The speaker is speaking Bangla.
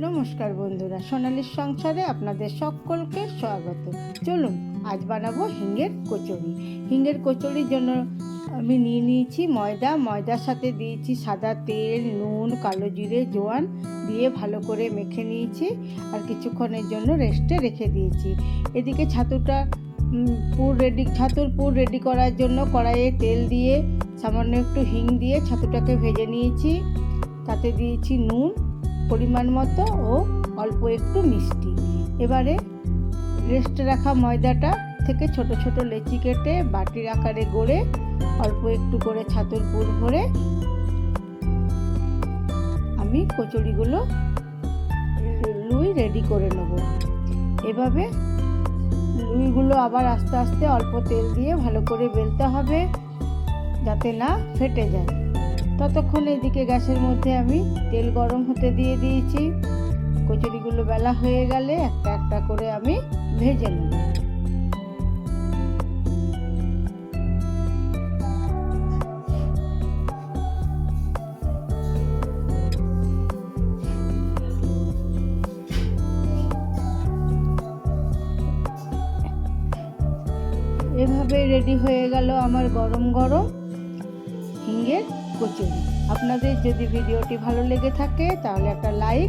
নমস্কার বন্ধুরা, সোনালির সংসারে আপনাদের সকলকে স্বাগত। চলুন আজ বানাবো হিঙের কচুরি। হিঙের কচুরির জন্য আমি নিয়ে নিয়েছি ময়দার সাথে দিয়েছি সাদা তেল, নুন, কালো জিরে, জোয়ান দিয়ে ভালো করে মেখে নিয়েছি আর কিছুক্ষণের জন্য রেস্টে রেখে দিয়েছি। এদিকে ছাতুর পুর রেডি করার জন্য কড়াইয়ে তেল দিয়ে সামান্য একটু হিং দিয়ে ছাতুটাকে ভেজে নিয়েছি। তাতে দিয়েছি নুন পরিমাণ মতো ও অল্প একটু মিষ্টি। এবারে রেস্টে রাখা ময়দাটা থেকে ছোট ছোট লেচি কেটে বাটির আকারে গড়ে অল্প একটু করে ছাতুর পুর ভরে আমি কচুরিগুলো রেডি করে নেব। এভাবে লুইগুলো আবার আস্তে আস্তে অল্প তেল দিয়ে ভালো করে বেলতে হবে যাতে না ফেটে যায়। ততক্ষণ এদিকে গ্যাসের মধ্যে আমি তেল গরম হতে দিয়ে দিয়েছি। কচুরিগুলো বেলা হয়ে গেলে একটা একটা করে আমি ভেজে নেব। এভাবে রেডি হয়ে গেল আমার গরম গরম হিঙের কচুরি। আপনাদের যদি ভিডিওটি ভালো লেগে থাকে তাহলে একটা লাইক